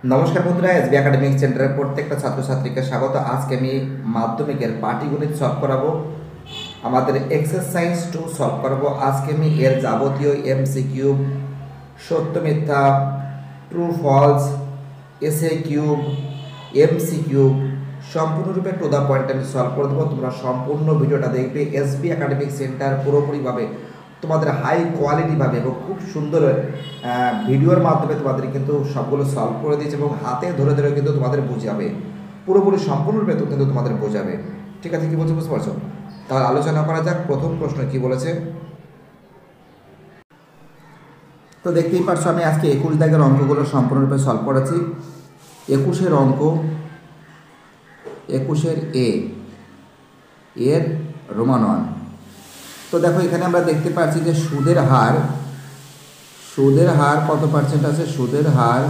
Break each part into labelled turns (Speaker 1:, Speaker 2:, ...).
Speaker 1: নমস্কার বন্ধুরা, SB academic সেন্টারের প্রত্যেকটা ছাত্রছাত্রীকে স্বাগত। আজকে আমি মাধ্যমিকের পাটিগণিত সলভ করাবো, আমাদের এক্সারসাইজ 2 সলভ করাবো। আজকে আমি এর যাবতীয় এমসিকিউ, সত্য মিথ্যা, ট্রু ফলস, এসএ কিউব, এমসিকিউ সম্পূর্ণরূপে টু দ্য পয়েন্ট আমি সলভ করে দেবো। তোমরা সম্পূর্ণ ভিডিওটা দেখবে। এসবি একাডেমিক সেন্টার পুরোপুরিভাবে তোমাদের হাই কোয়ালিটিভাবে এবং খুব সুন্দর ভিডিওর মাধ্যমে তোমাদের কিন্তু সবগুলো সলভ করে দিয়েছে এবং হাতে ধরে ধরে কিন্তু তোমাদের বোঝাবে, পুরোপুরি সম্পূর্ণরূপে কিন্তু তোমাদের বোঝাবে। ঠিক আছে, কি বলছো বুঝতে পারছো? তাহলে আলোচনা করা যাক। প্রথম প্রশ্ন কি বলেছে, তো দেখতেই পারছো আমি আজকে 21 দাগের অঙ্কগুলো সম্পূর্ণরূপে সলভ করেছি। 21-এর অঙ্ক, 21-এর এর রোমান 1। তো দেখো এখানে আমরা দেখতে পাচ্ছি যে সুদের হার কত পার্সেন্ট আছে। সুদের হার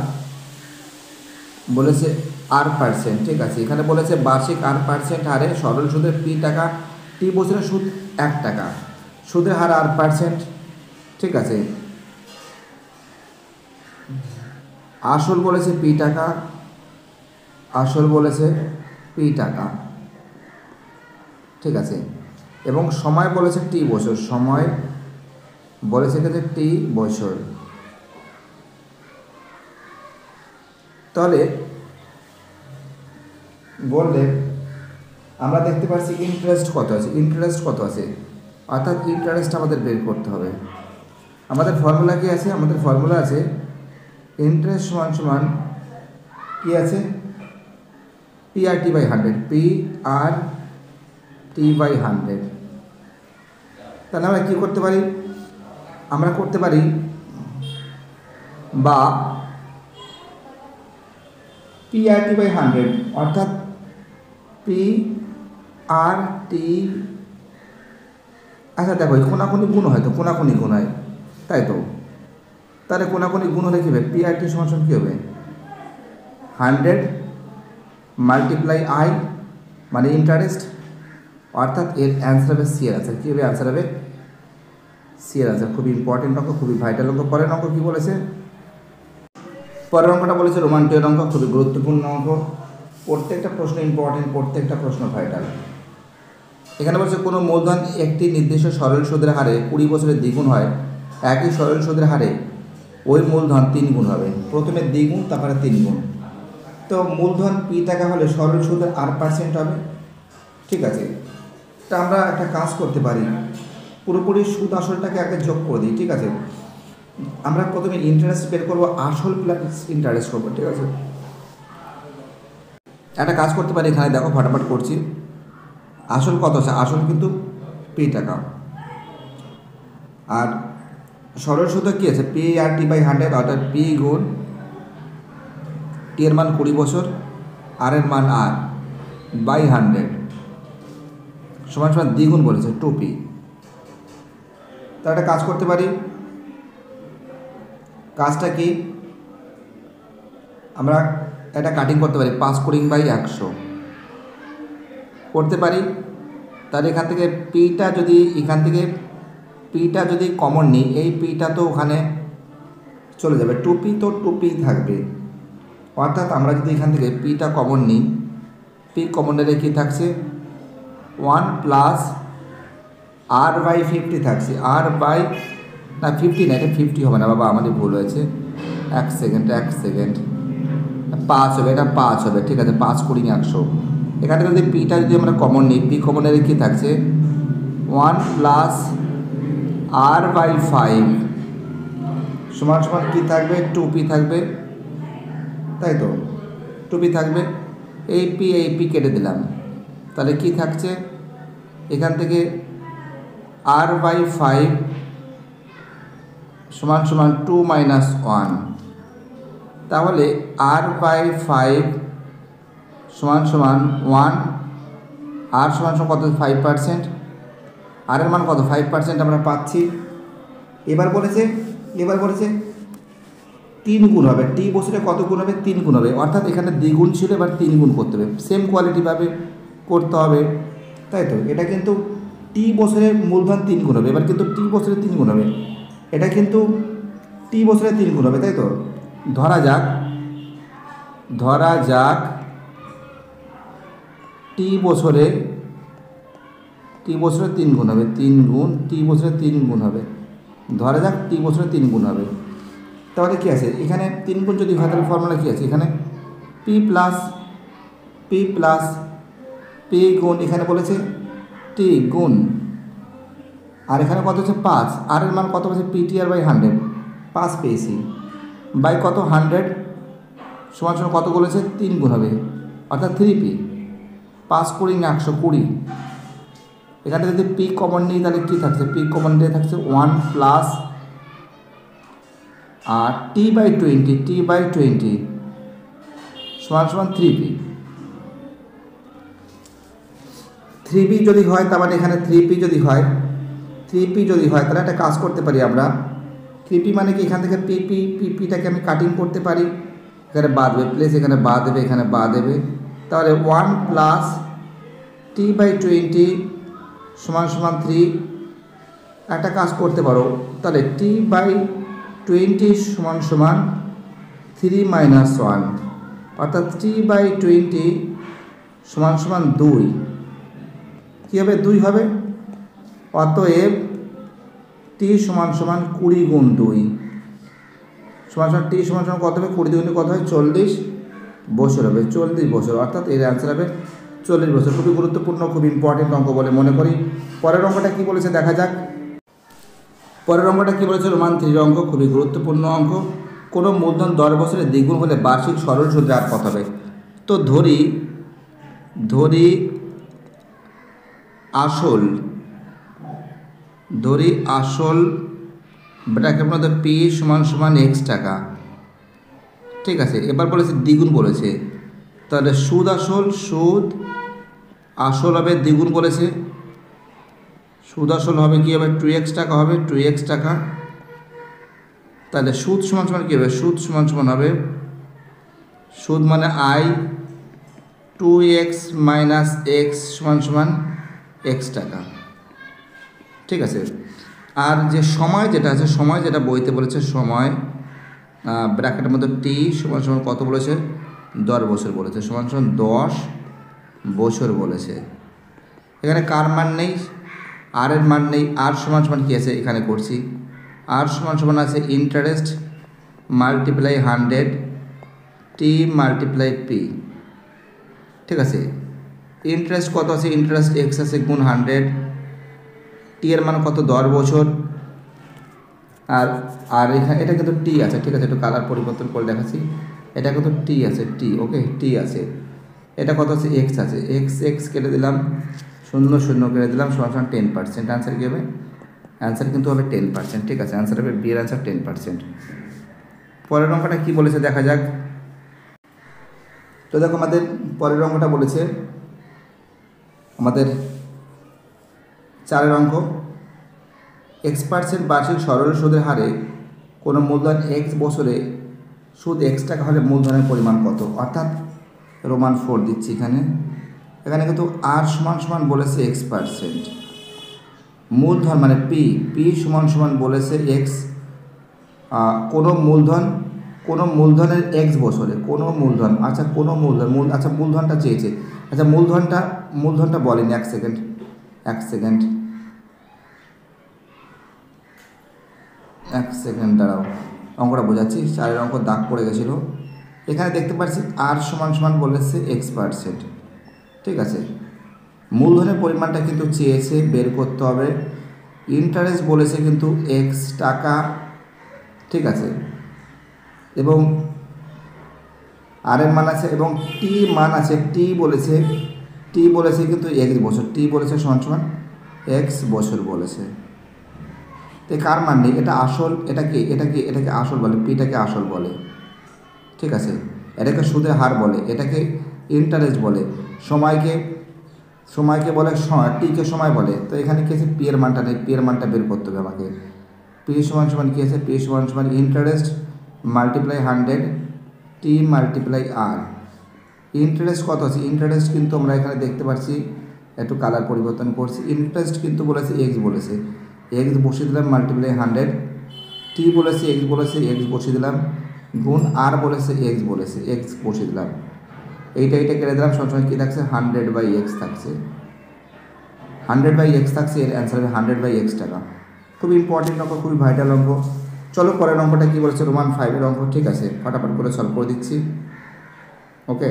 Speaker 1: বলেছে R%। ঠিক আছে, এখানে বলেছে বার্ষিক R% হারে সরল সুদের পি টাকা, টি বছরের সুদ 1 টাকা। সুদের হার R%। ঠিক আছে, আসল বলেছে পি টাকা, ঠিক আছে, এবং সময় বলেছে টি বছর, সময় বলেছে যে টি বছর। তাহলে বললে আমরা দেখতে পাচ্ছি ইন্টারেস্ট কত আছে, অর্থাৎ ইন্টারেস্ট আমাদের বের করতে হবে। আমাদের ফর্মুলা কি আছে? আমাদের ফর্মুলা আছে ইন্টারেস্ট সমান সমান কি আছে, PRT/100, PRT/100। তাহলে আমরা কী করতে পারি? আমরা করতে পারি বা PRT/100 অর্থাৎ PRT। আচ্ছা দেখো, কোনাকুনি গুণ হয়, তো কোনাকুনি গুণ হয়, তাই তো। তাহলে কোনাকুনি গুণ হলে কী হবে? PRT সমান কী হবে? 100 মাল্টিপ্লাই I মানে ইন্টারেস্ট, অর্থাৎ এর অ্যান্সার হবে সি এর আনসার। কী হবে? অ্যান্সার হবে সি এর আনসার। খুবই ইম্পর্টেন্ট অঙ্ক, খুবই ভাইটাল অঙ্ক। পরের অঙ্ক কী বলেছে? পরের অঙ্কটা বলেছে রোমান 2 এর অঙ্ক, খুবই গুরুত্বপূর্ণ অঙ্ক। প্রত্যেকটা প্রশ্ন ইম্পর্টেন্ট, প্রত্যেকটা প্রশ্ন ভাইটাল। এখানে বলছে কোনো মূলধন একটি নির্দিষ্ট সরল সুদের হারে 20 বছরের দ্বিগুণ হয়, একই সরল সুদের হারে ওই মূলধন 3 গুণ হবে। প্রথমে দ্বিগুণ, তারপরে 3 গুণ। তো মূলধন পি টাকা হলে সরল সুদের R% হবে। ঠিক আছে, তা আমরা একটা কাজ করতে পারি, পুরোপুরি সুদ আসলটাকে আগে যোগ করে দিই। ঠিক আছে, আমরা প্রথমে ইন্টারেস্ট বের করবো, আসল প্লাস ইন্টারেস্ট করবো। ঠিক আছে, একটা কাজ করতে পারি, এখানে দেখো ফটাফট করছি। আসল কত আছে? আসল কিন্তু পি টাকা, আর সরল সুদ কী আছে? PRT/100 অর্থাৎ পি গুণ টি এর মান 20 বছর, আর এর মান R/100 সমান সমান দ্বিগুণ বলেছে 2P। তা একটা কাজ করতে পারি, কাজটা কি? আমরা একটা কাটিং করতে পারি, 5/100 করতে পারি। তাহলে এখান থেকে পিটা যদি কমন নিই, এই পিটা তো ওখানে চলে যাবে, 2P তো 2P থাকবে। অর্থাৎ আমরা যদি এখান থেকে পিটা কমন নিই, পি কমন নিলে কী থাকছে? 1 প্লাস R/50 থাকছে। না 50 না, এটা 50 হবে না বাবা, আমাদের ভুল হয়েছে। এক সেকেন্ড, 5 হবে, এটা 5 হবে। ঠিক আছে, 5×100। এখানে যদি পিটা যদি আমরা কমন নিই, পি কমন নিলে কী থাকছে? 1 প্লাস R/5 সমান সমান কী থাকবে? 2P থাকবে, তাই তো, 2P থাকবে। এই পি কেটে দিলাম, তাহলে কি থাকছে? এখান থেকে R/5 সমান সমান 2 - 1। তাহলে R/5 সমান সমান 1, আর সমান সমান কত? 5%। আর এর মান কত? 5% আমরা পাচ্ছি। এবার বলেছে 3 গুণ হবে। টি বছরে কত গুণ হবে? 3 গুণ হবে। অর্থাৎ এখানে দ্বিগুণ ছিল, এবার 3 গুণ করতে হবে, সেম কোয়ালিটিভাবে করতে হবে, তাই তো। এটা কিন্তু টি বছরের মূলধন 3 গুণ হবে, এবার কিন্তু টি বছরে 3 গুণ হবে, এটা কিন্তু টি বছরে 3 গুণ হবে, তাই তো। ধরা যাক ধরা যাক টি বছরে 3 গুণ হবে, 3 গুণ টি বছরে 3 গুণ হবে, ধরা যাক টি বছরে 3 গুণ হবে। তাহলে কী আছে এখানে 3 গুণ যদি হয় তাহলে ফর্মুলা কী আছে এখানে পি প্লাস পি গুণ এখানে বলেছে টি গুণ, আর এখানে কত হচ্ছে 5, আর এর মান কত হচ্ছে পিটিআর বাই 100, 5 পেয়েছি, বাই কত 100 সমান সমান কত বলেছে 3 গুণ হবে, অর্থাৎ 3p, 5 20 120। এখানে যদি পি কমন নিই তাহলে কী থাকছে, পি কমন নিয়ে থাকছে 1 প্লাস আর টি বাই 20 সমান সমান 3p। 3p যদি হয় তার মানে এখানে 3p যদি হয় তাহলে একটা কাজ করতে পারি আমরা। 3p মানে কি এখান থেকে পিটাকে আমি কাটিং করতে পারি, এখানে বাদ দেবে প্লেস, এখানে বাদ দেবে, এখানে বাদ দেবে, তাহলে 1 প্লাস টি বাই 20 সমান সমান 3। একটা কাজ করতে পারো তাহলে টি বাই 20 সমান সমান 3 মাইনাস 1, অর্থাৎ টি বাই 20 সমান সমান 2। কী হবে 2 হবে, অতএব টি সমান সমান 20 গুণ 2 সমান সমান টি সমান সমান কত হবে, 20 গুণে কত হয় 40 বছর হবে, 40 বছর, অর্থাৎ এর অ্যান্সার হবে 40 বছর। খুবই গুরুত্বপূর্ণ, খুব ইম্পর্টেন্ট অঙ্ক বলে মনে করি। পরের অঙ্কটা কী বলেছে দেখা যাক। পরের অঙ্কটা কী বলেছে রোমান 3 অঙ্ক, খুবই গুরুত্বপূর্ণ অঙ্ক। কোনো মূলধন 10 বছরে দ্বিগুণ হলে বার্ষিক সরল সুদের হার কত হবে। তো ধরি আসল ব্র্যাকেট মধ্যে পি সমান সমান এক্স টাকা, ঠিক আছে। এবার বলেছে দ্বিগুণ বলেছে, তাহলে সুদ আসল হবে দ্বিগুণ বলেছে, সুদ আসল হবে কী হবে 2x টাকা হবে, 2x টাকা। তাহলে সুদ সমান সমান কী হবে, সুদ সমান সমান হবে, সুদ মানে আই 2x মাইনাস এক্স সমান সমান x টাকা, ঠিক আছে। আর যে সময় যেটা আছে, সময় যেটা বইতে বলেছে, সময় ব্র্যাকেটের মধ্যে টি সমান সমান কত বলেছে 10 বছর বলেছে, সমান সমান 10 বছর বলেছে। এখানে কার মান নেই, আর এর মান নেই, আর সমান সমান কী আছে এখানে করছি, আর সমান সমান আছে ইন্টারেস্ট মাল্টিপ্লাই 100 টি মাল্টিপ্লাই পি, ঠিক আছে। ইন্টারেস্ট কত আছে, ইন্টারেস্ট এক্স আছে গুণ 100, টি এর মান কত 10 বছর, আর এখানে এটা কিন্তু টি আছে, ঠিক আছে। একটু কালার পরিবর্তন করে দেখাচ্ছি, এটা কিন্তু টি আছে, টি ওকে টি আছে। এটা কত আছে এক্স আছে, এক্স কেটে দিলাম, 0 কেটে দিলাম, সমান সমান 10%। অ্যান্সার কী হবে, অ্যান্সার কিন্তু হবে 10%, ঠিক আছে। অ্যান্সার হবে বি এর অ্যান্সার 10%। পরের অঙ্কটা কী বলেছে দেখা যাক। তো দেখো আমাদের পরের অঙ্কটা বলেছে আমাদের 4 অঙ্ক, x% বার্ষিক সরল সুদের হারে কোনো মূলধন x বছরে সুদ x টাকা হলে মূলধনের পরিমাণ কত, অর্থাৎ রোমান 4 দিচ্ছি এখানে কিন্তু আর সমান সমান বলেছে x%, মূলধন মানে পি সমান সমান বলেছে x, কোনো মূলধনের x বছরে, কোনো মূলধন, আচ্ছা কোনো মূলধন, আচ্ছা মূলধনটা চেয়েছে, আচ্ছা মূলধনটা বলেনি, এক সেকেন্ড দাঁড়াও, অঙ্কটা বোঝাচ্ছি। 4 অঙ্ক দাগ পড়ে গেছিলো। এখানে দেখতে পাচ্ছি আর সমান সমান বলেছে x%, ঠিক আছে। মূলধনের পরিমাণটা কিন্তু চেয়েছে, বের করতে হবে। ইন্টারেস্ট বলেছে কিন্তু x টাকা, ঠিক আছে, এবং আর এর মান আছে এবং টি মান আছে, টি বলেছে কিন্তু x বছর, টি বলেছে সমান সমান x বছর বলেছে। তো কার মান নেই, এটা আসল, এটাকে আসল বলে, পিটাকে আসল বলে, ঠিক আছে। এটাকে সুদের হার বলে, এটাকে ইন্টারেস্ট বলে, সময়কে বলে টিকে সময় বলে। তো এখানে কী আছে, পি এর মানটা নেই, পি এর মানটা বের করতে হবে আমাকে। পি সমান সমান কী আছে, পি সমান সমান ইন্টারেস্ট মাল্টিপ্লাই 100 টি মাল্টিপ্লাই আর। ইন্টারেস্ট কত আছে, ইন্টারেস্ট কিন্তু আমরা এখানে দেখতে পাচ্ছি, একটু কালার পরিবর্তন করছি। ইন্টারেস্ট কিন্তু বলেছে এক্স বলেছে, এক্স বসিয়ে দিলাম মাল্টিপ্লাই 100, টি বলেছে এক্স বসিয়ে দিলাম গুণ আর বলেছে এক্স বলেছে, এক্স বসিয়ে দিলাম, এইটা কেটে দিলাম, সবসময় কী থাকছে 100/x থাকছে, 100/x থাকছে, এর অ্যান্সার হবে 100/x টাকা। খুব ইম্পর্টেন্ট অঙ্ক, খুবই ভাইটাল অঙ্ক। চলো পরের অঙ্কটা কী বলেছে, রোমান 5-এর অঙ্ক। ঠিক আছে, ফটাফট করে সলভ করে দিচ্ছি। ওকে,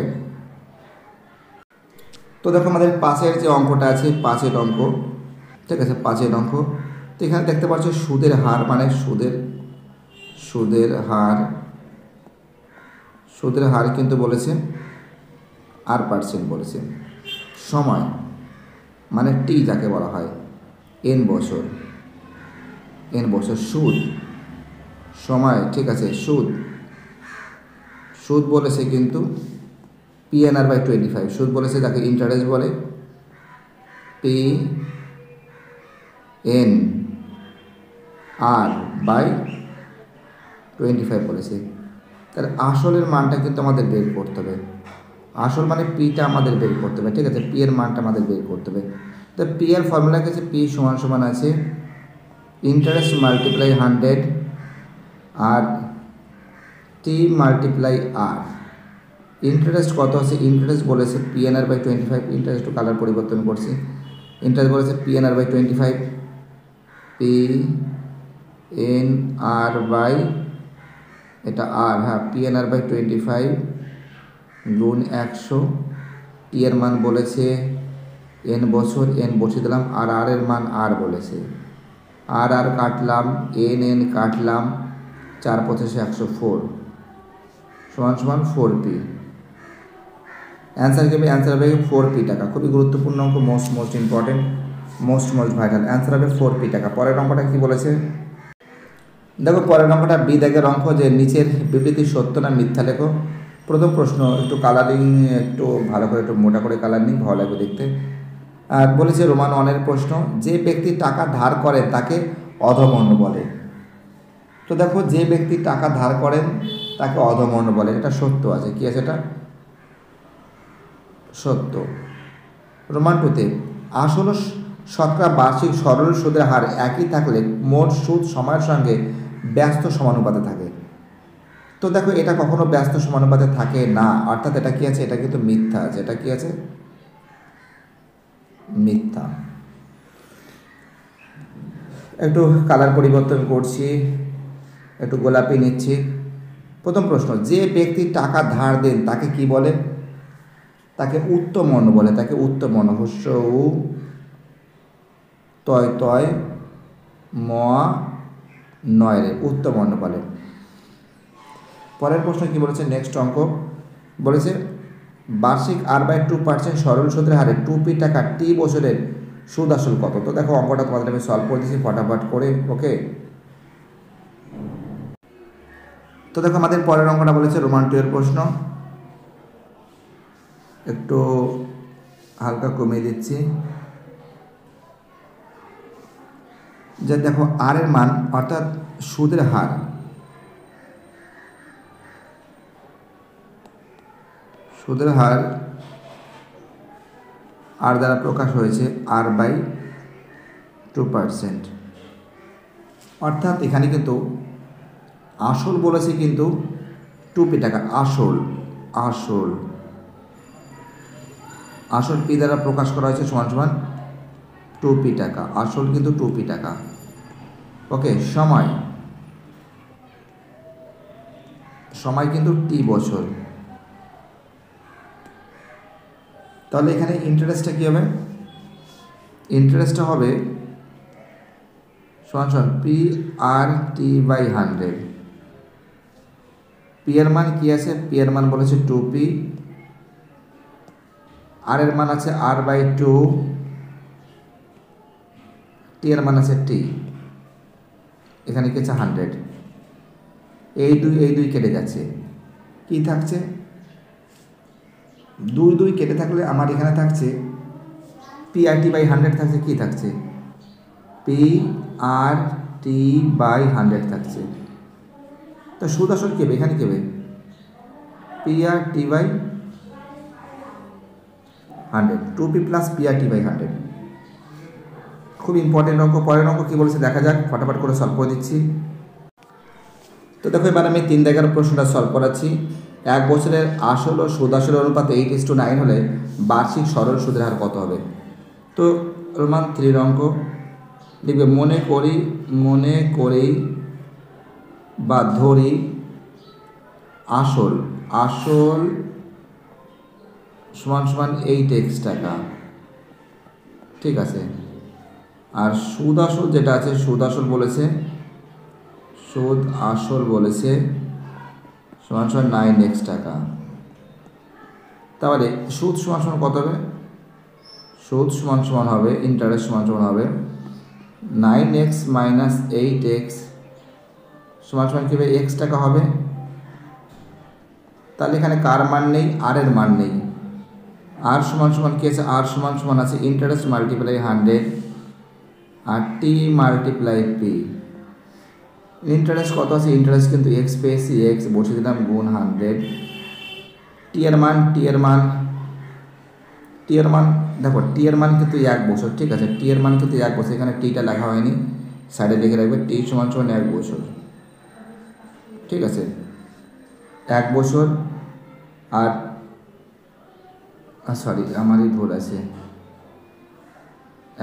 Speaker 1: তো দেখো আমাদের 5-এর যে অঙ্কটা আছে, 5-এর অঙ্ক, ঠিক আছে, 5-এর অঙ্ক। তো এখানে দেখতে পাচ্ছ সুদের হার, মানে সুদের হার কিন্তু বলেছে R% বলেছে। সময় মানে টি যাকে বলা হয়, n বছর, সুদ সময়, ঠিক আছে, সুদ বলেছে কিন্তু PNR/25, সুদ বলেছে যাকে ইন্টারেস্ট বলে, PNR/25 বলেছে। তাহলে আসলের মানটা কিন্তু আমাদের বের করতে হবে, আসল মানে পিটা আমাদের বের করতে হবে, ঠিক আছে, পি এর মানটা আমাদের বের করতে হবে। তো পি এর ফর্মুলা কি আছে, পি সমান আছে ইন্টারেস্ট মাল্টিপ্লাই 100 আর টি মাল্টিপ্লাই আর। ইন্টারেস্ট কত আছে, ইন্টারেস্ট বলেছে PNR/25, ইন্টারেস্ট একটু কালার পরিবর্তন করছি, ইন্টারেস্ট বলেছে PNR/25, PNR এটা আর, হ্যাঁ, PNR/25 গুণ 100, টি এর মান বলেছে n বছর, n বসিয়ে দিলাম, আর আর এর মান আর বলেছে, আর কাটলাম, n কাটলাম, 4×5=104 সমান 4p। অ্যান্সার হবে 4p টাকা। খুবই গুরুত্বপূর্ণ অঙ্ক, most important, most vital. Answer হবে 4p টাকা। পরের অঙ্কটা কি বলেছে দেখো, পরের অঙ্কটা বি দাগের অঙ্ক, যে নিচের বিবৃতি সত্য না মিথ্যা লেখো। প্রথম প্রশ্ন, একটু কালারিং একটু ভালো করে, একটু মোটা করে কালার নিই, ভালো লাগবে দেখতে। আর বলেছে রোমান 1-এর প্রশ্ন, যে ব্যক্তি টাকা ধার করে তাকে অধমন্য বলে। তো দেখো, যে ব্যক্তি টাকা ধার করেন তাকে অধমন্য বলে, এটা সত্য আছে। কি আছে এটা? সত্য। রোমান 2-তে, আসল শতকরা বার্ষিক সরল সুদের হার একই থাকলে মোট সুদ সময়ের সঙ্গে ব্যস্ত সমানুপাতে থাকে। তো দেখো, এটা কখনো ব্যস্ত সমানুপাতে থাকে না, অর্থাৎ এটা কি আছে, এটা কিন্তু মিথ্যা আছে। এটা কি আছে? মিথ্যা। একটু কালার পরিবর্তন করছি, একটু গোলাপি নিচ্ছি। প্রথম প্রশ্ন, যে ব্যক্তি টাকা ধার দেন তাকে কি বলে? তাকে উত্তমন্য বলে, তাকে উত্তমন্য, হস্য উ তয় ম নয় রে, উত্তমন্য বলে। পরের প্রশ্ন কি বলেছে, নেক্সট অঙ্ক বলেছে বার্ষিক R/2% সরল সুদের হারে 2p টাকা টি বছরের সুদ আসল কত? তো দেখো, অঙ্কটা তোমাদের আমি সলভ করে দিচ্ছি ফটাফট করে। ওকে, তো দেখো আমাদের পরের অঙ্কটা বলেছে রোমান 2-এর প্রশ্ন, একটু হালকা কমিয়ে দিচ্ছি। যে দেখো, আর এর মান অর্থাৎ সুদের হার, আর দ্বারা প্রকাশ হয়েছে R/2%, অর্থাৎ এখানে কিন্তু আসল বলেছে কিন্তু 2p টাকা, আসল পি দ্বারা প্রকাশ করা হয়েছে সমান 2p টাকা, আসল কিন্তু 2p টাকা। ওকে, সময় কিন্তু টি বছর। তাহলে এখানে ইন্টারেস্টটা কী হবে? ইন্টারেস্টটা হবে সমান PRT/100। পি এর মান কি আছে? পি এর মান বলেছে 2p, আর এর মান আছে R/2, টি এর মান আছে টি, এখানে কি আছে 100। এই দুই কেটে যাচ্ছে, কি থাকছে? 2 কেটে থাকলে আমার এখানে থাকছে PRT/100 থাকছে, কি থাকছে? PRT/100 থাকছে। তো সুদ আসল কী হবে? এখানে কী হবে? PRT/100, 2p + PRT/100। খুব ইম্পর্টেন্ট অঙ্ক। পরের অঙ্ক কী বলেছে দেখা যাক, ফটাফট করে সলভ করে দিচ্ছি। তো দেখো এবার আমি 3 দাগের প্রশ্নটা সলভ করাচ্ছি। 1 বছরের আসল ও সুদ আসল অনুপাত 8:9 হলে বার্ষিক সরল সুদের হার কত হবে? তো রোমান 3 অঙ্ক লিখবে মনে করি বা ধরি আসল সমান 8x টাকা, ঠিক আছে। আর সুদ আসল যেটা আছে সুদ আসল বলেছে সমান 9x টাকা। তাহলে সুদ সমান কত হবে? সুদ সমান হবে ইন্টারেস্ট সমান হবে 9x মাইনাস 8x সমান কি হবে? x টাকা হবে। তাহলে এখানে কার মান নেই? আর এর মান নেই। আর সমান কি আছে? আর সমান আছে ইন্টারেস্ট মাল্টিপ্লাই 100 আর টি মাল্টিপ্লাই পি। ইন্টারেস্ট কত আছে? ইন্টারেস্ট কিন্তু এক্স পেয়েছি, এক্স বসিয়ে দিলাম গুণ 100। টি এর মান দেখো টি এর মান কিন্তু 1 বছর, ঠিক আছে। টি এর মান কিন্তু 1 বছর, এখানে টিটা লেখা হয়নি, সাইডে লিখে রাখবে টি সমান 1 বছর, ঠিক আছে। 1 বছর আর সরি আমারই ভুল আছে,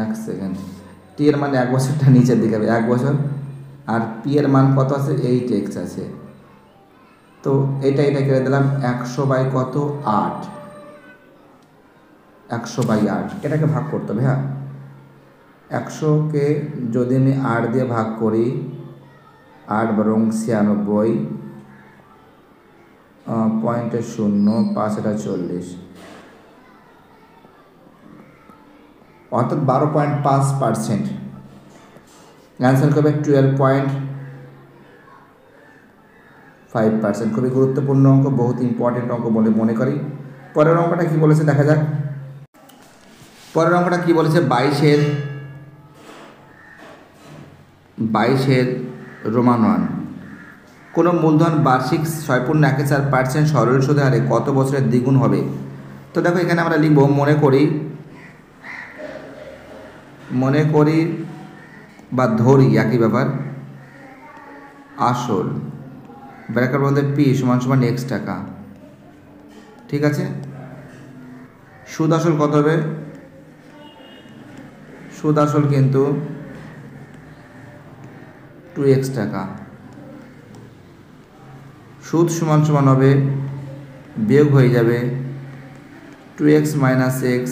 Speaker 1: 1 সেকেন্ড। টি এর মান 1 বছরটা নিচের দিকে হবে, 1 বছর। আর পি এর মান কত আছে? 8x আছে। তো এটা কেটে দিলাম 100 / কত? 8। 100/8 এটাকে ভাগ করতে হবে। হ্যাঁ, 100কে যদি আমি 8 দিয়ে ভাগ করি, 8 বরং 96, 0.05 এটা 40, অর্থাৎ 12.5%। অ্যান্সার হবে 12.5%। খুবই গুরুত্বপূর্ণ অঙ্ক, বহুত ইম্পর্টেন্ট অঙ্ক বলে মনে করি। পরের অঙ্কটা কি বলেছে দেখা যাক। পরের অঙ্কটা কি বলেছে? 22-এর রোমান 1 কোনো মূলধন বার্ষিক 6.14% সরল সুদের হারে কত বছরের দ্বিগুণ হবে? তো দেখো এখানে আমরা লিখব মনে করি বা ধরি, একই ব্যাপার। আসল ব্র্যাকেট মধ্যে পি সমান x টাকা, ঠিক আছে। সুদ আসল কত হবে? সুদ আসল কিন্তু 2x টাকা। সুদ সমান হবে, বিয়োগ হয়ে যাবে 2x মাইনাস x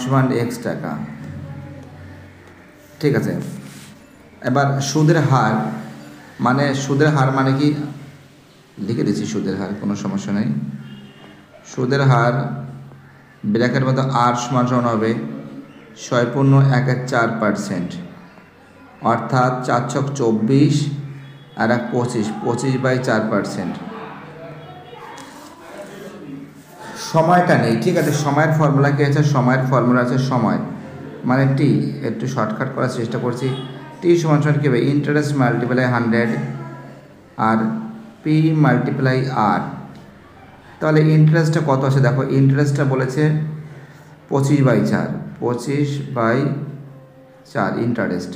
Speaker 1: সমান x টাকা, ঠিক আছে। এবার সুদের হার মানে কি লিখে দিচ্ছি, সুদের হার কোনো সমস্যা নেই। সুদের হার ব্র্যাকেট মধ্যে আর সমান হবে 6.14%, অর্থাৎ 4 ছক 24 আর 25/4%। সময়টা নেই, ঠিক আছে। সময়ের ফর্মুলা কি আছে? সময়ের ফর্মুলা আছে সময় মানে টি। একটু শর্টকাট করার চেষ্টা করছি। টি সমান কী হবে? ইন্টারেস্ট মাল্টিপ্লাই 100 আর পি মাল্টিপ্লাই আর। তাহলে ইন্টারেস্টটা কত আছে দেখো, ইন্টারেস্টটা বলেছে 25/4, 25/4 ইন্টারেস্ট।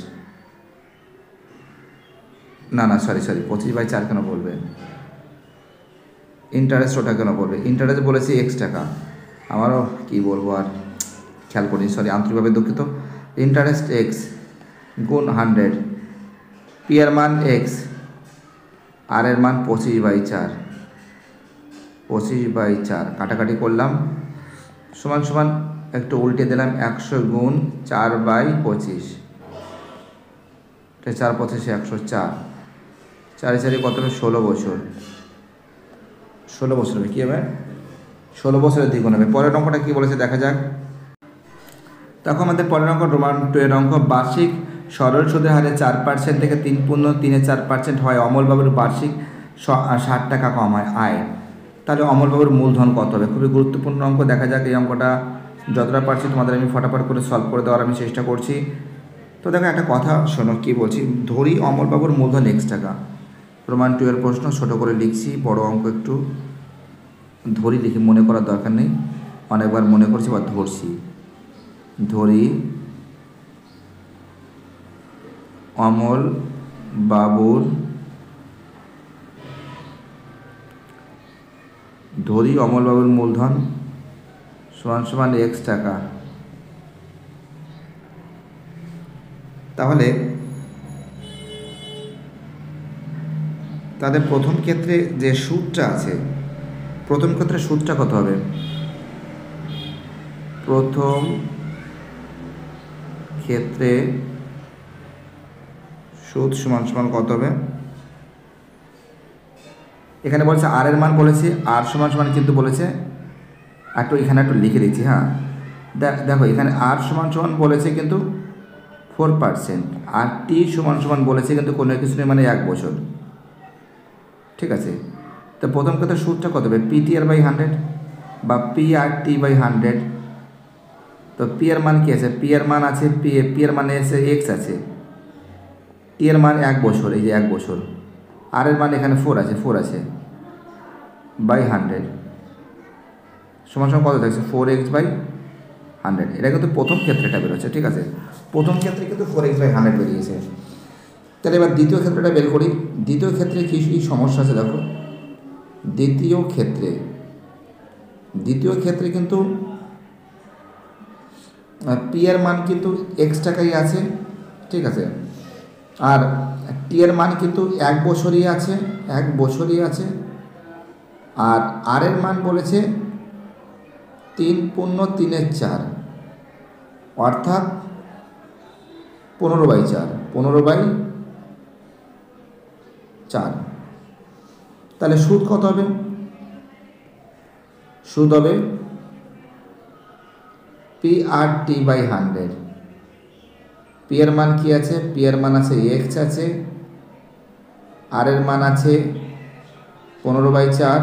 Speaker 1: না সরি 25/4 কেন বলবে? ইন্টারেস্ট ওটা কেন বলবে? ইন্টারেস্ট বলেছি x টাকা, আমারও কি বলবো আর খেয়াল করি, সরি আন্তরিকভাবে দুঃখিত। ইন্টারেস্ট x গুণ 100, পি এর মান x আর এর মান 25/4, 25/4 কাটাকাটি করলাম সমান একটু উল্টে দিলাম 100 গুণ 4/25, 4 25 104, 4 কত হবে? 16 বছর। 16 বছর হবে, কী হবে? 16 বছরের দ্বিগুণ হবে। পরের অঙ্কটা কী বলেছে দেখা যাক। তখন আমাদের পরের অঙ্ক রোমান 2 এর অঙ্ক। বার্ষিক সরল সুদের হারে 4% থেকে 3.34% হয় অমলবাবুর বার্ষিক 60 টাকা কম হয় আয়। তাহলে অমলবাবুর মূলধন কত হবে? খুবই গুরুত্বপূর্ণ অঙ্ক, দেখা যাক। এই অঙ্কটা যতটা পারছি তোমাদের আমি ফটাফট করে সলভ করে দেওয়ার আমি চেষ্টা করছি। তো দেখো একটা কথা শোনো কি বলছি। ধরি অমলবাবুর মূলধন x টাকা। রোমান 2 এর প্রশ্ন, ছোটো করে লিখছি, বড় অঙ্ক একটু ধরি লিখে মনে করার দরকার নেই, অনেকবার মনে করছি বা ধরছি। ধরি অমল বাবুর ধরি অমলবাবুর মূলধন সমান সমান x টাকা। তাহলে তাদের প্রথম ক্ষেত্রে যে সুদটা আছে, প্রথম ক্ষেত্রে সুদটা কত হবে? প্রথম ক্ষেত্রে সুদ সমান সমান কত হবে? এখানে বলেছে আর এর মান বলেছে, আর সমান সমান কিন্তু বলেছে এখানে একটু লিখে দিচ্ছি। হ্যাঁ, দেখো এখানে আর সমান সমান বলেছে কিন্তু 4%, আর টি সমান সমান বলেছে কিন্তু কোনো কিছু নেই, মানে 1 বছর। ঠিক আছে, তো প্রথম ক্ষেত্রে সুদটা কত হবে? PTR বাই 100 বা PRT বাই 100। তো পি এর মান কি আছে? পি এর মান আছে, পি এর মানে এসে এক্স আছে, টি এর মান 1 বছর, এই যে 1 বছর, আর এর মান এখানে 4 আছে বাই 100 সমান সমান কত থাকছে? 4x by 100। এটা কিন্তু প্রথম ক্ষেত্রেটা বেরোচ্ছে। ঠিক আছে, প্রথম ক্ষেত্রে কিন্তু 4x বাই 100 বেরিয়েছে। তাহলে এবার দ্বিতীয় ক্ষেত্রটা বের করি। দ্বিতীয় ক্ষেত্রে কী সমস্যা আছে দেখো। দ্বিতীয় ক্ষেত্রে কিন্তু পি এর মান কিন্তু x টাকাই আছে। ঠিক আছে, আর টি এর মান কিন্তু 1 বছরই আছে, আর এর মান বলেছে 3 পূর্ণ 3 4, অর্থাৎ 15/4। তাহলে সুদ কত হবে? সুদ হবে PRT বাই 100। পি এর মান কি আছে? পি এর মান আছে এক্স আছে, আর এর মান আছে 15/4,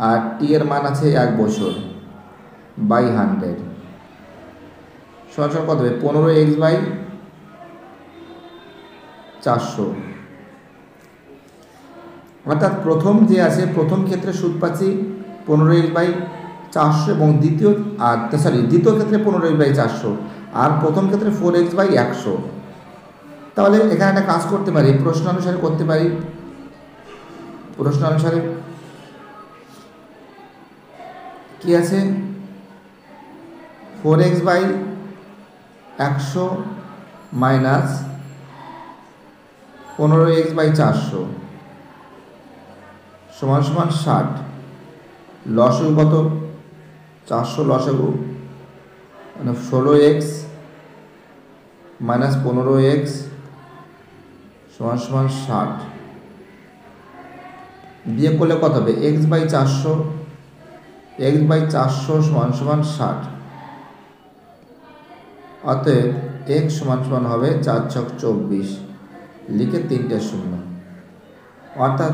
Speaker 1: আর টি এর মান আছে 1 বছর বাই 100 সমান কত হবে? 15x by 400। অর্থাৎ প্রথম যে আছে, প্রথম ক্ষেত্রে সুদ পাচ্ছি 15x বাই 400 এবং দ্বিতীয় ক্ষেত্রে 15x বাই 400, আর প্রথম ক্ষেত্রে 4x বাই 100। তাহলে এখানে একটা কাজ করতে পারি, প্রশ্ন অনুসারে করতে পারি। প্রশ্ন অনুসারে কি আছে? 4x by 100 minus 15x by 400 সমান সমান 60। লসাগু কত? 400 লসাগু মানে 16x মাইনাস 15x সমান সমান 60। বিয়োগ করলে কত হবে? x বাই 400 সমান সমান 60। অতএব x সমান সমান হবে 4 ছক 24, লিখে 3টে শূন্য, অর্থাৎ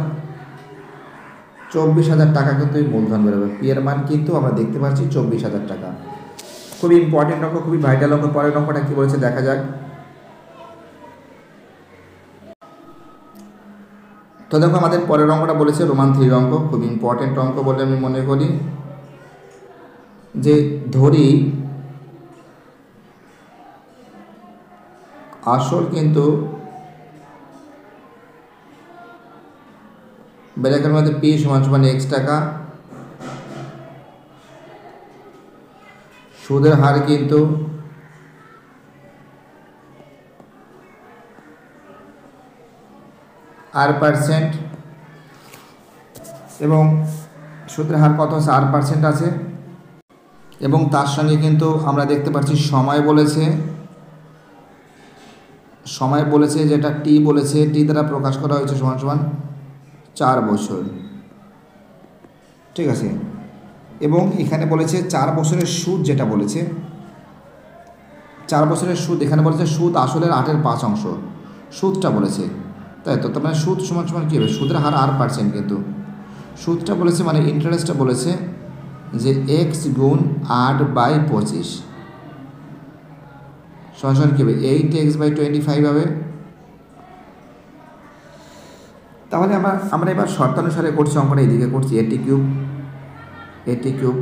Speaker 1: 24,000 টাকা কিন্তু এই মূলধন বেরোবে। পি এর মান কিন্তু আমরা দেখতে পাচ্ছি 24,000 টাকা। খুবই ইম্পর্টেন্ট অঙ্ক, খুবই ভাইটাল অঙ্ক। পরের অঙ্কটা কী বলেছে দেখা যাক। তো দেখো আমাদের পরের অঙ্কটা বলেছে রোমান 3 অঙ্ক, খুবই ইম্পর্টেন্ট অঙ্ক বলে আমি মনে করি। যে ধরি আসল কিন্তু ব্র্যাকেটের মধ্যে পি সমান সমান x টাকা, সুদের হার কিন্তু R%, এবং সুদের হার কত আছে? R% আছে, এবং তার সঙ্গে কিন্তু আমরা দেখতে পাচ্ছি সময় বলেছে যেটা টি বলেছে, টি দ্বারা প্রকাশ করা হয়েছে সমান সমান 4 বছর। ঠিক আছে, এবং এখানে বলেছে 4 বছরের সুদ, যেটা বলেছে 4 বছরের সুদ, এখানে বলেছে সুদ আসলের 8/5 সুদটা বলেছে, তাই তো। তার মানে সুদ সমান সমান কী হবে? সুদের হার R%, কিন্তু সুদটা বলেছে মানে ইন্টারেস্টটা বলেছে যে x গুণ 8/25 সমান সমান কী হবে? 8x বাই 25 হবে। তাহলে আমরা এবার শর্তানুসারে করছি অঙ্কটা, এইদিকে করছি এটি কিউব।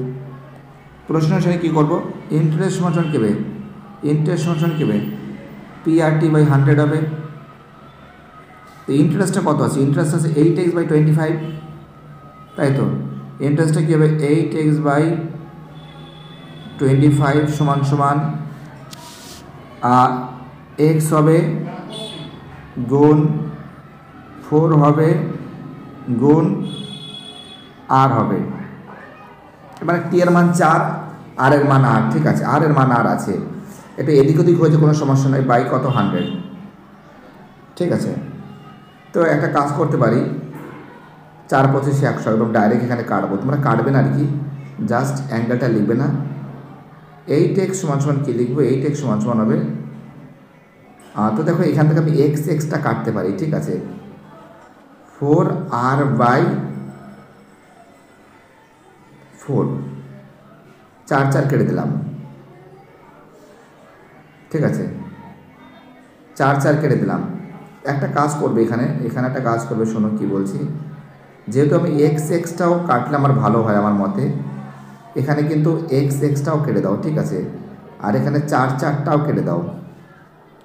Speaker 1: প্রশ্ন অনুসারে কী করবো? ইন্টারেস্ট সমান সমান কী হবে? ইন্টারেস্ট সমান সমান কী হবে? PRT বাই 100 হবে। ইন্টারেস্টটা কত আছে? ইন্টারেস্ট আছে 8x/25, তাই তো। ইন্টারেস্টটা কী হবে? 8x/25 সমান সমান এক্স হবে গুণ 4 হবে গুণ আর হবে। এবার টি এর মান 4, আর এর মান আর, ঠিক আছে, আর এর মান আর আছে, এটা এদিক ওদিক হয়েছে, কোনো সমস্যা নয়। বাই কত? 100, ঠিক আছে। তো একটা কাজ করতে পারি, 4×25 100, এবং ডাইরেক্ট এখানে কাটবো। তোমরা কাটবে না আর কি, জাস্ট অ্যাঙ্গেলটা লিখবে না। 8x সমান কী লিখবো? 8x সমান হবে, তো দেখো এখান থেকে আমি এক্সটা কাটতে পারি, ঠিক আছে। 4r/4, 4 কেটে দিলাম, ঠিক আছে, 4 কেটে দিলাম। একটা কাজ করবে এখানে একটা কাজ করবে, শোনো কি বলছি। যেহেতু আমি এক্সটাও কাটলে আমার ভালো হয় আমার মতে, এখানে কিন্তু এক্সটাও কেটে দাও, ঠিক আছে, আর এখানে 4টাও কেটে দাও।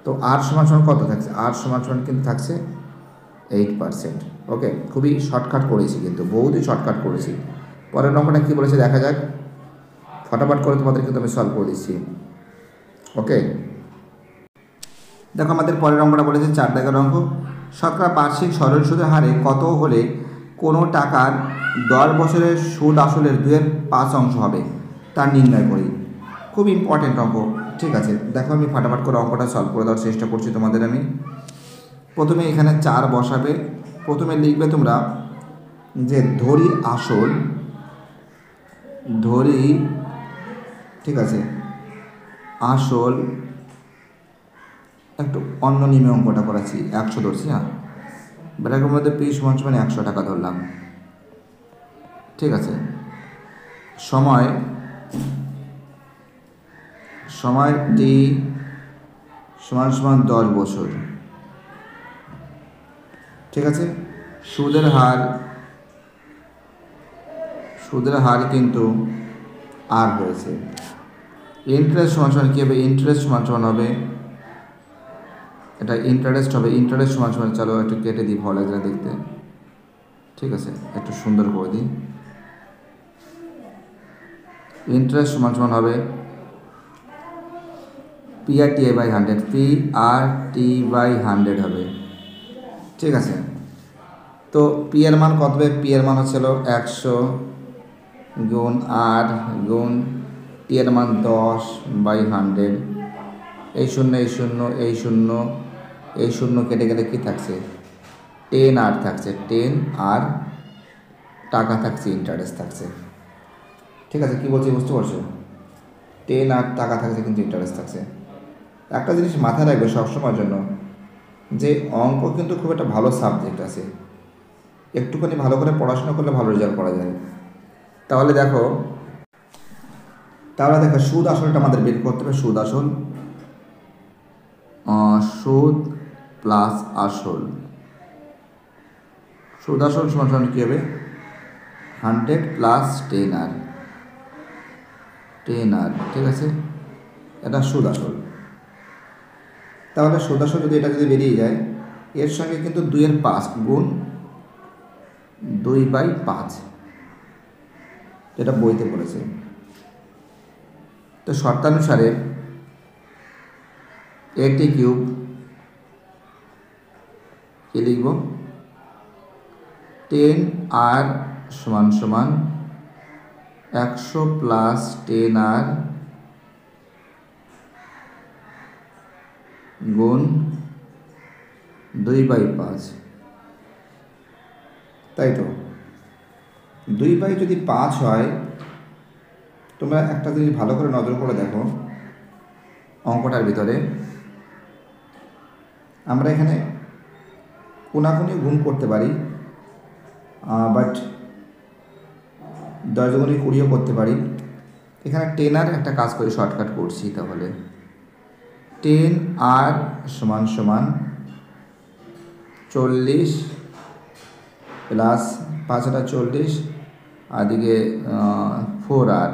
Speaker 1: তো আর সমান কত থাকছে? আর সমান কিন্তু থাকছে 8%। ওকে, খুবই শর্টকাট করেছি, কিন্তু বহুতই শর্টকাট করেছি। পরের নম্বরটা কী বলেছে দেখা যাক, ফটাফট করে তোমাদের কিন্তু আমি সলভ করে দিচ্ছি। ওকে, দেখো আমাদের পরের নম্বরটা বলেছে 4 দাগের অঙ্ক। শতকরা বার্ষিক সরল সুদের হারে কত হলে কোনো টাকার 10 বছরের সুদ আসলের 2/5 হবে তা নির্ণয় করি। খুব ইম্পর্টেন্ট অঙ্ক, ঠিক আছে। দেখো আমি ফটাফট করে অঙ্কটা সলভ করে দেওয়ার চেষ্টা করছি তোমাদের। আমি প্রথমে এখানে 4 বসাবে। প্রথমে লিখবে তোমরা যে ধরি আসল, ধরি, ঠিক আছে, আসল, একটু অন্য নিয়মে অঙ্কটা করাচ্ছি, 100 ধরছি, হ্যাঁ, ব্র্যাকেটের মধ্যে পি সমান 100 টাকা ধরলাম, ঠিক আছে। সময় টি সমান 10 বছর, ঠিক আছে। সুদের হার কিন্তু আর হয়েছে। ইন্টারেস্ট সমান কী হবে? ইন্টারেস্ট সমান হবে, এটা ইন্টারেস্ট হবে, ইন্টারেস্ট সমান চলো একটু কেটে দিই, ভালো লাগছে দেখতে, ঠিক আছে, একটু সুন্দর করে দিই। ইন্টারেস্ট সমান হবে PRT/100, PRT/100 হবে, ঠিক আছে। তো পি এর মান কত হবে? পি এর মান হচ্ছিল 100 গুণ আর গুণ টি এর মান 10/100। এই শূন্য কেটে গেলে কি থাকছে? 10 আর থাকছে, 10 আর টাকা থাকছে, ইন্টারেস্ট থাকছে, ঠিক আছে। কি বলছি বুঝতে পারছো? 10 আর টাকা থাকছে, কিন্তু ইন্টারেস্ট থাকছে। একটা জিনিস মাথায় রাখবে সবসময়ের জন্য, যে অঙ্ক কিন্তু খুব একটা ভালো সাবজেক্ট আছে, একটুখানি ভালো করে পড়াশোনা করলে ভালো রেজাল্ট করা যায়। তাহলে দেখো সুদ আসলটা আমাদের বের করতে হবে। সুদ আসল, সুদ প্লাস আসল, সুদ আসল সমান কী হবে? 100 প্লাস 10r, ঠিক আছে, এটা সুদ আসল। তাহলে সুদ আসল যদি বেরিয়ে যায়, এর সঙ্গে কিন্তু 2/5 গুণ 2/5, যেটা বইতে বলেছে। তো শর্তানুসারে AT³ কি লিখব? 10r সমান 100 প্লাস 10r গুণ 2/5, তাই তো। 2/5 হয়, তোমরা একটা জিনিস ভালো করে নজর করে দেখো অঙ্কটার ভিতরে। আমরা এখানে কোনাকুনি গুণ করতে পারি, বাট 10 গুণে 20ও করতে পারি। এখানে 10r একটা কাজ করে শর্টকাট করছি, তাহলে 10r সমান 40 প্লাস 5/40, আর দিকে 4r,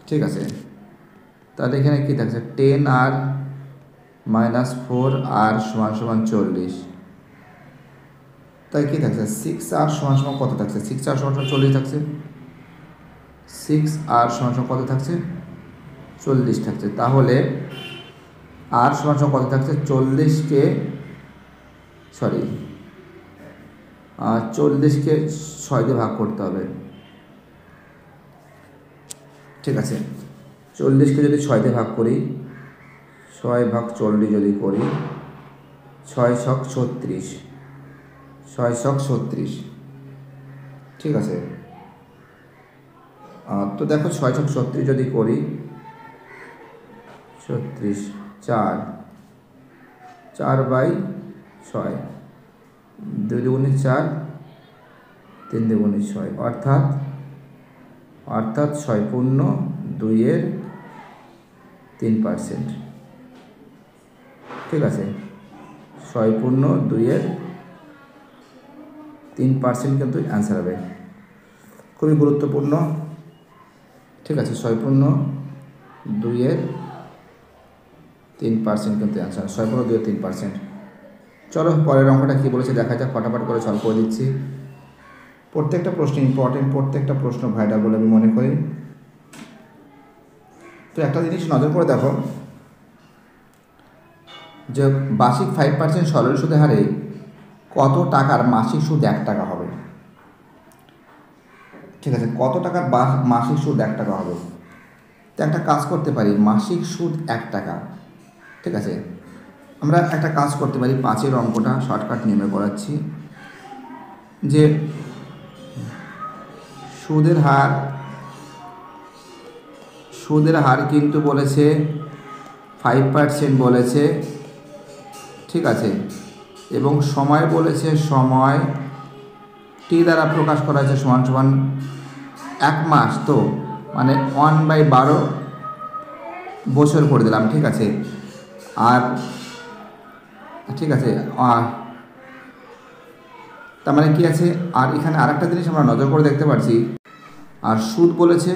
Speaker 1: ঠিক আছে। তাহলে এখানে কী থাকছে? 10r মাইনাস 4r সমান 40, তাই কী থাকছে 6r সমান কত থাকছে 6r সমান 40 থাকছে 6r সমান কত থাকছে 40 থাকছে। তাহলে r সমান কত থাকছে 40কে 6 দিয়ে ভাগ করতে হবে। ঠিক আছে, 40কে যদি 6 দিয়ে ভাগ করি 6 ভাগ 40 যদি করি 6 ছক 36 6 ছক 36। ঠিক আছে, তো দেখো 6 ছক 36 যদি করি 36 4/6 2 দুগুণে 4 3 দুগুণে 6 অর্থাৎ 6 পূর্ণ 2-এর 3%। ঠিক আছে, 6 পূর্ণ 2-এর 3% কিন্তু অ্যান্সার হবে। খুবই গুরুত্বপূর্ণ। ঠিক আছে, 6 পূর্ণ 2-এর 3% কিন্তু অ্যান্সার, 6 পূর্ণ 2-এর 3%। চলো পরের অঙ্কটা কী বলেছে দেখা যাক, ফটাফট করে সলভ করে দিচ্ছি। প্রত্যেকটা প্রশ্ন ইম্পর্টেন্ট, প্রত্যেকটা প্রশ্ন ভাইটাল বলে আমি মনে করি। তো একটা জিনিস নজর করে দেখো যে বার্ষিক 5% সরল সুদের হারে কত টাকার মাসিক সুদ 1 টাকা হবে। ঠিক আছে, কত টাকার মাসিক সুদ 1 টাকা হবে। তো একটা কাজ করতে পারি, মাসিক সুদ 1 টাকা। ঠিক আছে, আমরা একটা কাজ করতে পারি, 5-এর অঙ্কটা শর্টকাট নিয়মে করাচ্ছি যে সুদের হার কিন্তু বলেছে 5% বলেছে। ঠিক আছে, এবং সময় বলেছে সময় টি দ্বারা প্রকাশ করা হয়েছে সমান 1 মাস, তো মানে 1/12 বছর করে দিলাম। ঠিক আছে, আর ঠিক আছে তার মানে কি আছে, আর এখানে আরেকটা জিনিস আমরা নজর করে দেখতে পাচ্ছি, আর সুদ বলেছে,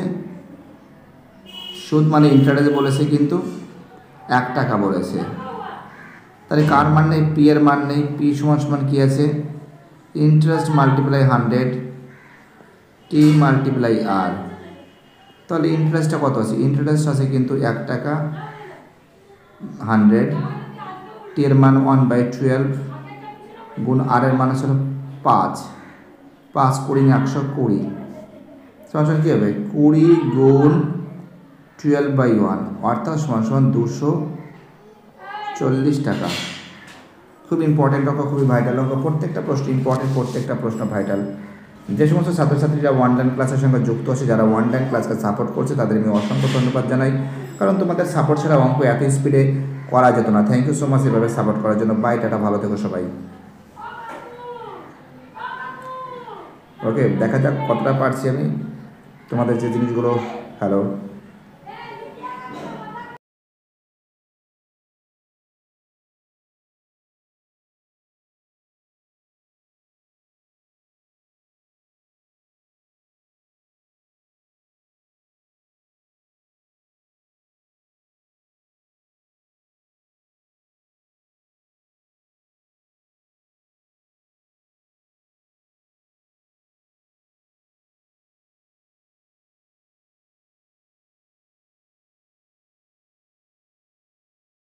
Speaker 1: সুদ মানে ইন্টারেস্ট বলেছে কিন্তু 1 টাকা বলেছে। তাহলে কার মান নেই, পি এর মান নেই। পি সমান কি আছে, ইন্টারেস্ট মাল্টিপ্লাই 100 টি মাল্টিপ্লাই আর। তাহলে ইন্টারেস্টটা কত আছে, ইন্টারেস্ট আছে কিন্তু 1 টাকা 100, টি এর মান 1/12 গুণ আর এর মান আছে 5 20 120 সমান কী হবে 20 গুণ 12/1 অর্থাৎ সমান 240 টাকা। খুব ইম্পর্টেন্ট অঙ্ক, খুবই ভাইটাল অঙ্ক। প্রত্যেকটা প্রশ্ন ইম্পর্টেন্ট, প্রত্যেকটা প্রশ্ন ভাইটাল। যে সমস্ত ছাত্রছাত্রীরা অনলাইন ক্লাসের সঙ্গে যুক্ত আছে, যারা অনলাইন ক্লাসকে সাপোর্ট করছে, তাদের আমি অসংখ্য ধন্যবাদ জানাই, কারণ তোমাদের সাপোর্ট ছাড়া অঙ্ক এত স্পিডে করা যেত না। থ্যাংক ইউ সো মাচ এভাবে সাপোর্ট করার জন্য। বাই, টাটা, ভালো থেকো সবাই। ওকে, দেখা যাক কতটা পারছি আমি তোমাদের যে জিনিসগুলো। হ্যালো।